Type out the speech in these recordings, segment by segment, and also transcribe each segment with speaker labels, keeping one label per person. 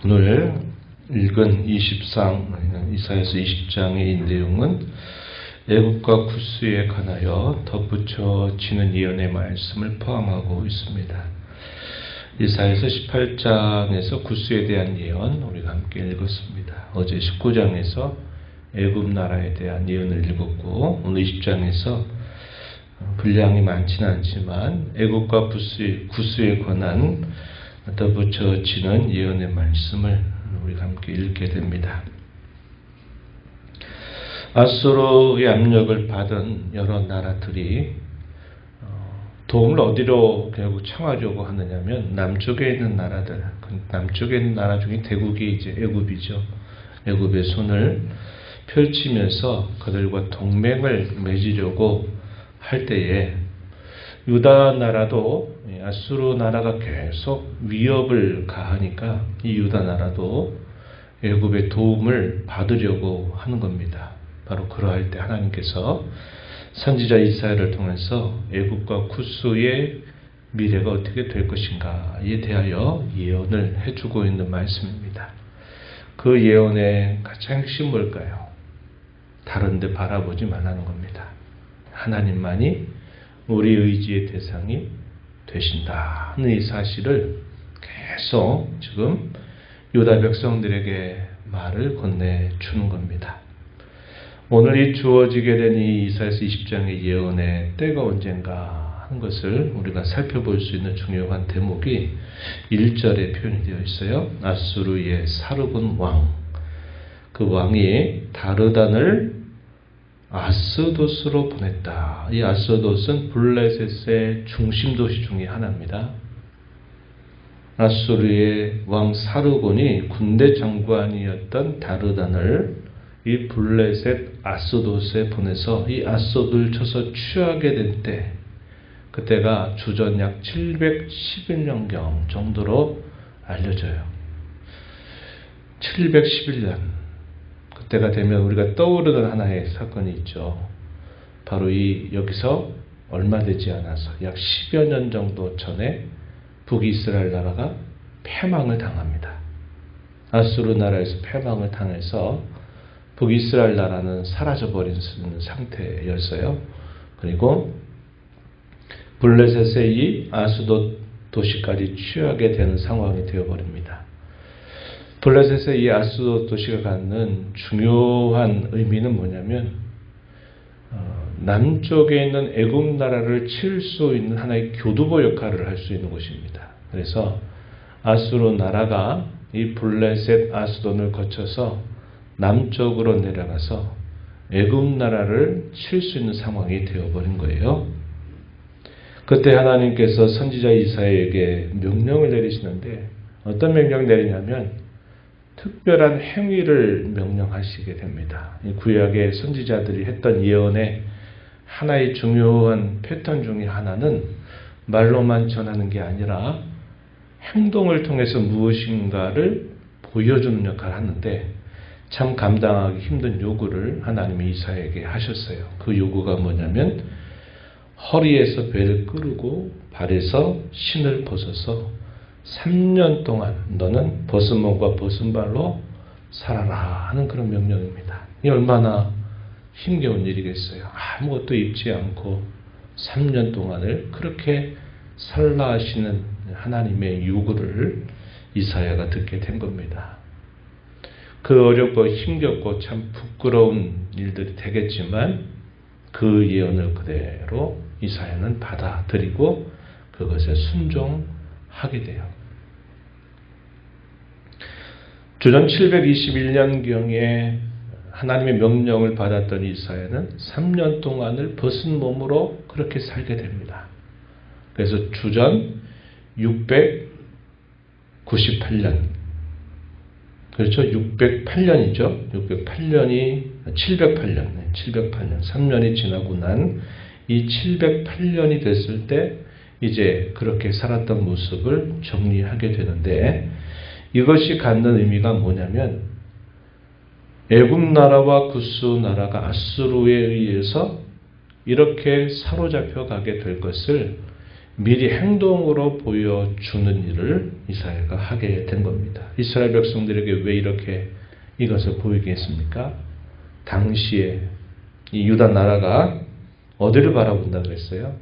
Speaker 1: 오늘 읽은 이사야서 20장의 내용은 애굽과 구스에 관하여 덧붙여지는 예언의 말씀을 포함하고 있습니다. 이사야서 18장에서 구스에 대한 예언 우리가 함께 읽었습니다. 어제 19장에서 애굽 나라에 대한 예언을 읽었고, 오늘 20장에서 분량이 많지는 않지만 애굽과 구스에 관한 덧붙여지는 예언의 말씀을 우리가 함께 읽게 됩니다. 아수르의 압력을 받은 여러 나라들이 도움을 어디로 결국 청하려고 하느냐면 남쪽에 있는 나라들, 남쪽에 있는 나라 중에 대국이 이제 애굽이죠. 애굽의 손을 펼치면서 그들과 동맹을 맺으려고 할 때에 유다 나라도 아수르 나라가 계속 위협을 가하니까 이 유다 나라도 애굽의 도움을 받으려고 하는 겁니다. 바로 그러할 때 하나님께서 선지자 이사야를 통해서 애굽과 구스의 미래가 어떻게 될 것인가에 대하여 예언을 해주고 있는 말씀입니다. 그 예언의 가장 핵심 뭘까요? 다른 데 바라보지 말라는 겁니다. 하나님만이 우리 의지의 대상이 되신다는 이 사실을 계속 지금 유다 백성들에게 말을 건네주는 겁니다. 오늘 이 주어지게 된 이 이사야서 20장의 예언의 때가 언젠가 하는 것을 우리가 살펴볼 수 있는 중요한 대목이 1절에 표현이 되어 있어요. 아수르의 사르곤 왕, 그 왕이 다르단을 아스돗으로 보냈다. 이 아스돗은 블레셋의 중심 도시 중에 하나입니다. 아수르의 왕 사르곤이 군대 장관이었던 다르단을 이 블레셋 아스돗에 보내서 이 아스돗을 쳐서 취하게 된 때, 그때가 주전 약 711년경 정도로 알려져요. 711년. 그때가 되면 우리가 떠오르는 하나의 사건이 있죠. 바로 여기서 얼마 되지 않아서 약 10여 년 정도 전에 북이스라엘 나라가 패망을 당합니다. 아수르 나라에서 패망을 당해서 북이스라엘 나라는 사라져버린 상태였어요. 그리고 블레셋의 이 아스돗 도시까지 취하게 되는 상황이 되어버립니다. 블레셋의 이 아스돗 도시가 갖는 중요한 의미는 뭐냐면 남쪽에 있는 애굽 나라를 칠 수 있는 하나의 교두보 역할을 할 수 있는 곳입니다. 그래서 아수르 나라가 이 블레셋 아스돗을 거쳐서 남쪽으로 내려가서 애굽 나라를 칠 수 있는 상황이 되어버린 거예요. 그때 하나님께서 선지자 이사야에게 명령을 내리시는데 어떤 명령을 내리냐면 특별한 행위를 명령하시게 됩니다. 이 구약의 선지자들이 했던 예언의 하나의 중요한 패턴 중에 하나는 말로만 전하는 게 아니라 행동을 통해서 무엇인가를 보여주는 역할을 하는데 참 감당하기 힘든 요구를 하나님이 이사야에게 하셨어요. 그 요구가 뭐냐면 허리에서 배를 끄르고 발에서 신을 벗어서 3년 동안 너는 벗은 몸과 벗은 발로 살아라 하는 그런 명령입니다. 이 얼마나 힘겨운 일이겠어요. 아무것도 입지 않고 3년 동안을 그렇게 살라 하시는 하나님의 요구를 이사야가 듣게 된 겁니다. 그 어렵고 힘겹고 참 부끄러운 일들이 되겠지만 그 예언을 그대로 이사야는 받아들이고 그것에 순종하게 돼요. 주전 721년경에 하나님의 명령을 받았던 이사야는 3년 동안을 벗은 몸으로 그렇게 살게 됩니다. 그래서 주전 698년, 그렇죠? 608년이죠. 708년, 3년이 지나고 난 이 708년이 됐을 때 이제 그렇게 살았던 모습을 정리하게 되는데, 이것이 갖는 의미가 뭐냐면 애굽 나라와 구스 나라가 아수르에 의해서 이렇게 사로잡혀 가게 될 것을 미리 행동으로 보여주는 일을 이사야가 하게 된 겁니다. 이스라엘 백성들에게 왜 이렇게 이것을 보이게 했습니까? 당시에 이 유다 나라가 어디를 바라본다 그랬어요?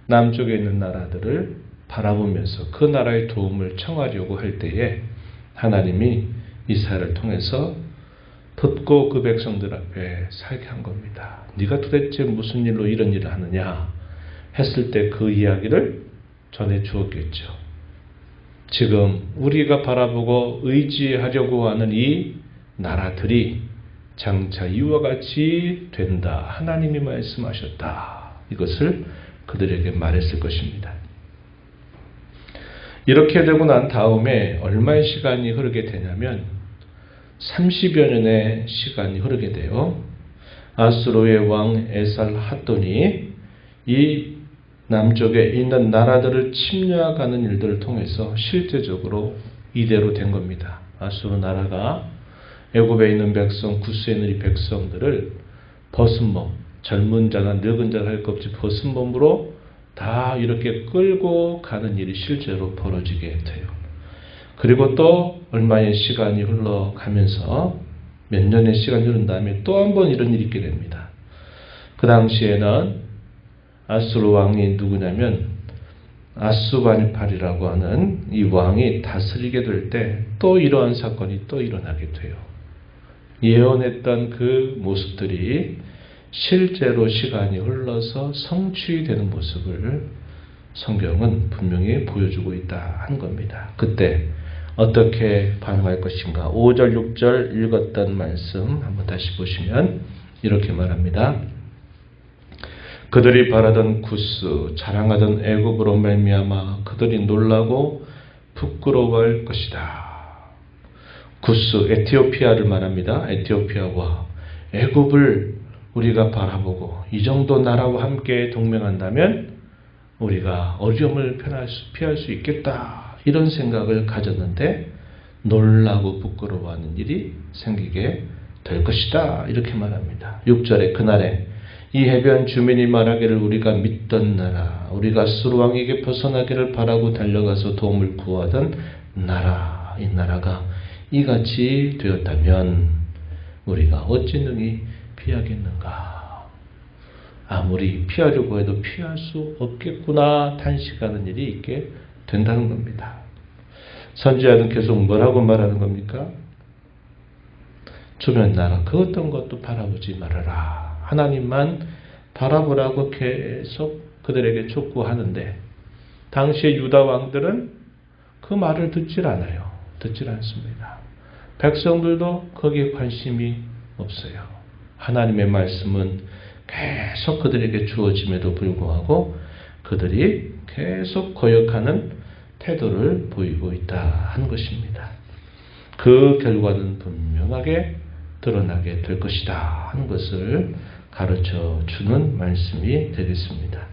Speaker 1: 남쪽에 있는 나라들을 바라보면서 그 나라의 도움을 청하려고 할 때에 하나님이 이사야를 통해서 듣고 그 백성들 앞에 살게 한 겁니다. 네가 도대체 무슨 일로 이런 일을 하느냐 했을 때 그 이야기를 전해 주었겠죠. 지금 우리가 바라보고 의지하려고 하는 이 나라들이 장차 이와 같이 된다. 하나님이 말씀하셨다. 이것을 그들에게 말했을 것입니다. 이렇게 되고 난 다음에 얼마의 시간이 흐르게 되냐면 30여 년의 시간이 흐르게 돼요. 아수르의 왕 에살핫돈이 이 남쪽에 있는 나라들을 침략하는 일들을 통해서 실제적으로 이대로 된 겁니다. 아수르 나라가 애굽에 있는 백성, 구스에 있는 이 백성들을 벗은 몸, 젊은 자나 늙은 자나 할 것 없이 벗은 몸으로 다 이렇게 끌고 가는 일이 실제로 벌어지게 돼요. 그리고 또 얼마의 시간이 흘러가면서 몇 년의 시간이 흐른 다음에 또 한 번 이런 일이 있게 됩니다. 그 당시에는 아수르 왕이 누구냐면 아수바니팔이라고 하는 이 왕이 다스리게 될 때 또 이러한 사건이 또 일어나게 돼요. 예언했던 그 모습들이 실제로 시간이 흘러서 성취되는 모습을 성경은 분명히 보여주고 있다 한 겁니다. 그때 어떻게 반응할 것인가? 5절, 6절 읽었던 말씀 한번 다시 보시면 이렇게 말합니다. 그들이 바라던 구스, 자랑하던 애굽으로 말미암아 그들이 놀라고 부끄러워할 것이다. 구스, 에티오피아를 말합니다. 에티오피아와 애굽을 우리가 바라보고 이 정도 나라와 함께 동맹한다면 우리가 어려움을 피할 수 있겠다. 이런 생각을 가졌는데 놀라고 부끄러워하는 일이 생기게 될 것이다. 이렇게 말합니다. 6절에 그날에 이 해변 주민이 말하기를 우리가 믿던 나라, 우리가 아수르 왕에게 벗어나기를 바라고 달려가서 도움을 구하던 나라, 이 나라가 이같이 되었다면 우리가 어찌 능히 피하겠는가? 아무리 피하려고 해도 피할 수 없겠구나 단식하는 일이 있게 된다는 겁니다. 선지자는 계속 뭐라고 말하는 겁니까? 주변 나라 그 어떤 것도 바라보지 말아라. 하나님만 바라보라고 계속 그들에게 촉구하는데 당시의 유다 왕들은 그 말을 듣질 않아요. 듣질 않습니다. 백성들도 거기에 관심이 없어요. 하나님의 말씀은 계속 그들에게 주어짐에도 불구하고 그들이 계속 거역하는 태도를 보이고 있다 하는 것입니다. 그 결과는 분명하게 드러나게 될 것이다 하는 것을 가르쳐 주는 말씀이 되겠습니다.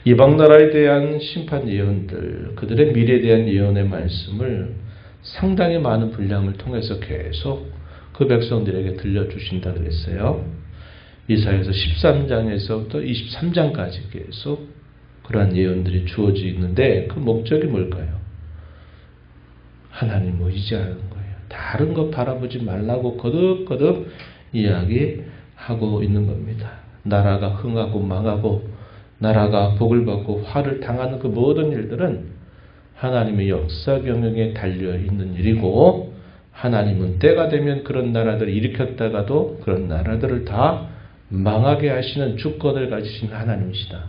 Speaker 1: 이방 나라에 대한 심판 예언들, 그들의 미래에 대한 예언의 말씀을 상당히 많은 분량을 통해서 계속 그 백성들에게 들려주신다 그랬어요. 이사야서 13장에서부터 23장까지 계속 그러한 예언들이 주어져 있는데 그 목적이 뭘까요? 하나님을 의지하는 거예요. 다른 것 바라보지 말라고 거듭거듭 이야기하고 있는 겁니다. 나라가 흥하고 망하고 나라가 복을 받고 화를 당하는 그 모든 일들은 하나님의 역사 경영에 달려있는 일이고 하나님은 때가 되면 그런 나라들을 일으켰다가도 그런 나라들을 다 망하게 하시는 주권을 가지신 하나님이시다.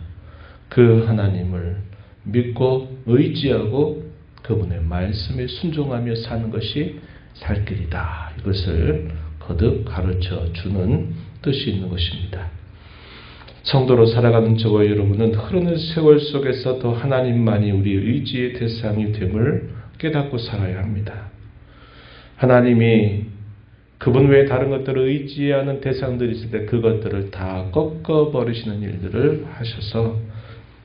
Speaker 1: 그 하나님을 믿고 의지하고 그분의 말씀에 순종하며 사는 것이 살 길이다. 이것을 거듭 가르쳐 주는 뜻이 있는 것입니다. 성도로 살아가는 저와 여러분은 흐르는 세월 속에서 더 하나님만이 우리의 의지의 대상이 됨을 깨닫고 살아야 합니다. 하나님이 그분 외에 다른 것들을 의지하는 대상들이 있을 때 그것들을 다 꺾어버리시는 일들을 하셔서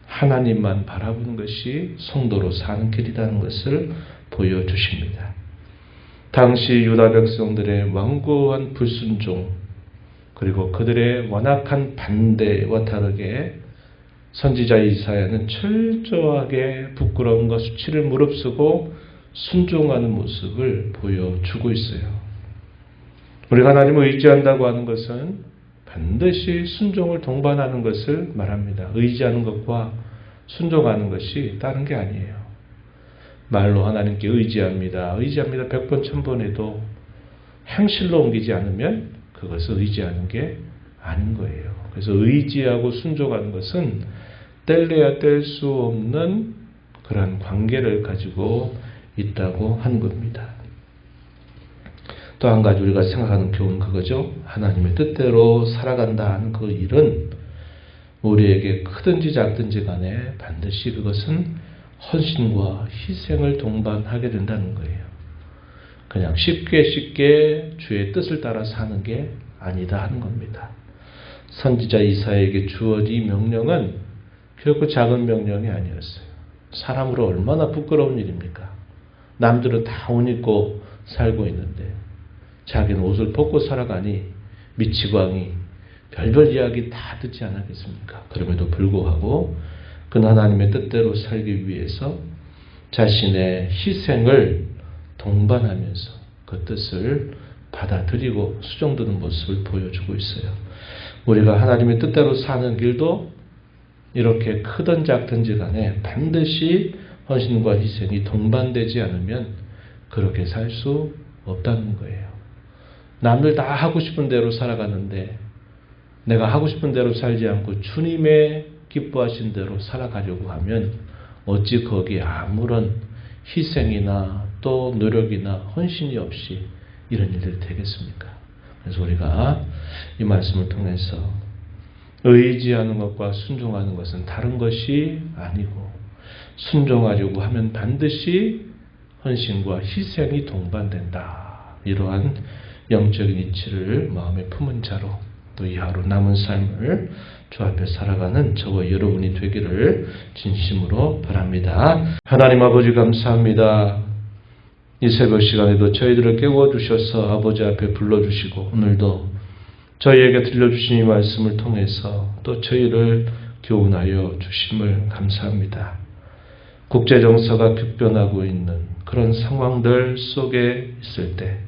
Speaker 1: 하나님만 바라보는 것이 성도로 사는 길이라는 것을 보여주십니다. 당시 유다 백성들의 완고한 불순종 그리고 그들의 완악한 반대와 다르게 선지자 이사야는 철저하게 부끄러움과 수치를 무릅쓰고 순종하는 모습을 보여주고 있어요. 우리가 하나님을 의지한다고 하는 것은 반드시 순종을 동반하는 것을 말합니다. 의지하는 것과 순종하는 것이 다른 게 아니에요. 말로 하나님께 의지합니다. 100번 1000번 해도 행실로 옮기지 않으면 그것을 의지하는 게 아닌 거예요. 그래서 의지하고 순종하는 것은 뗄래야 뗄 수 없는 그런 관계를 가지고 있다고 하는 겁니다. 또 한 가지 우리가 생각하는 교훈은 그거죠. 하나님의 뜻대로 살아간다 하는 그 일은 우리에게 크든지 작든지 간에 반드시 그것은 헌신과 희생을 동반하게 된다는 거예요. 그냥 쉽게 주의 뜻을 따라 사는 게 아니다 하는 겁니다. 선지자 이사야에게 주어진 명령은 결코 작은 명령이 아니었어요. 사람으로 얼마나 부끄러운 일입니까? 남들은 다 옷 입고 살고 있는데 자기는 옷을 벗고 살아가니 미치광이 별별 이야기 다 듣지 않았겠습니까? 그럼에도 불구하고 그는 하나님의 뜻대로 살기 위해서 자신의 희생을 동반하면서 그 뜻을 받아들이고 수종드는 모습을 보여주고 있어요. 우리가 하나님의 뜻대로 사는 길도 이렇게 크든 작든지 간에 반드시 헌신과 희생이 동반되지 않으면 그렇게 살 수 없다는 거예요. 남들 다 하고 싶은 대로 살아가는데 내가 하고 싶은 대로 살지 않고 주님의 기뻐하신 대로 살아가려고 하면 어찌 거기에 아무런 희생이나 또 노력이나 헌신이 없이 이런 일들이 되겠습니까? 그래서 우리가 이 말씀을 통해서 의지하는 것과 순종하는 것은 다른 것이 아니고 순종하려고 하면 반드시 헌신과 희생이 동반된다. 이러한 영적인 이치를 마음에 품은 자로 또 이 하루 남은 삶을 주 앞에 살아가는 저와 여러분이 되기를 진심으로 바랍니다. 하나님 아버지 감사합니다. 이 새벽 시간에도 저희들을 깨워주셔서 아버지 앞에 불러주시고 오늘도 저희에게 들려주신 이 말씀을 통해서 또 저희를 교훈하여 주심을 감사합니다. 국제정서가 급변하고 있는 그런 상황들 속에 있을 때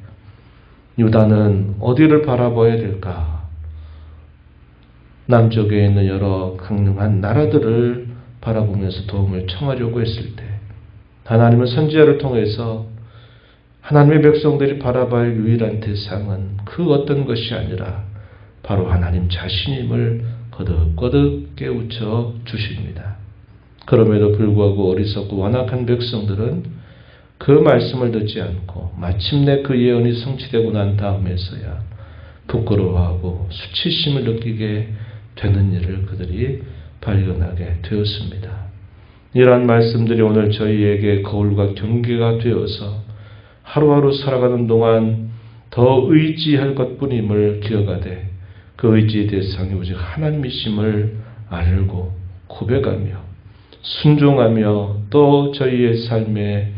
Speaker 1: 유다는 어디를 바라봐야 될까? 남쪽에 있는 여러 강력한 나라들을 바라보면서 도움을 청하려고 했을 때 하나님은 선지자를 통해서 하나님의 백성들이 바라봐야 할 유일한 대상은 그 어떤 것이 아니라 바로 하나님 자신임을 거듭거듭 깨우쳐 주십니다. 그럼에도 불구하고 어리석고 완악한 백성들은 그 말씀을 듣지 않고 마침내 그 예언이 성취되고 난 다음에서야 부끄러워하고 수치심을 느끼게 되는 일을 그들이 발견하게 되었습니다. 이러한 말씀들이 오늘 저희에게 거울과 경계가 되어서 하루하루 살아가는 동안 더 의지할 것뿐임을 기억하되 그 의지의 대상이 오직 하나님이심을 알고 고백하며 순종하며 또 저희의 삶의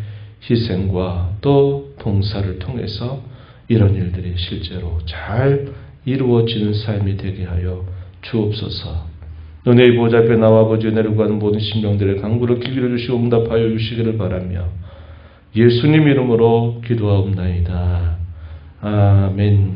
Speaker 1: 희생과 또 봉사를 통해서 이런 일들이 실제로 잘 이루어지는 삶이 되게 하여 주옵소서. 은혜의 보좌 앞에 나와 아버지 은혜를 구하는 모든 심령들의 간구를 기울여 주시고 응답하여 주시기를 바라며 예수님 이름으로 기도하옵나이다. 아멘.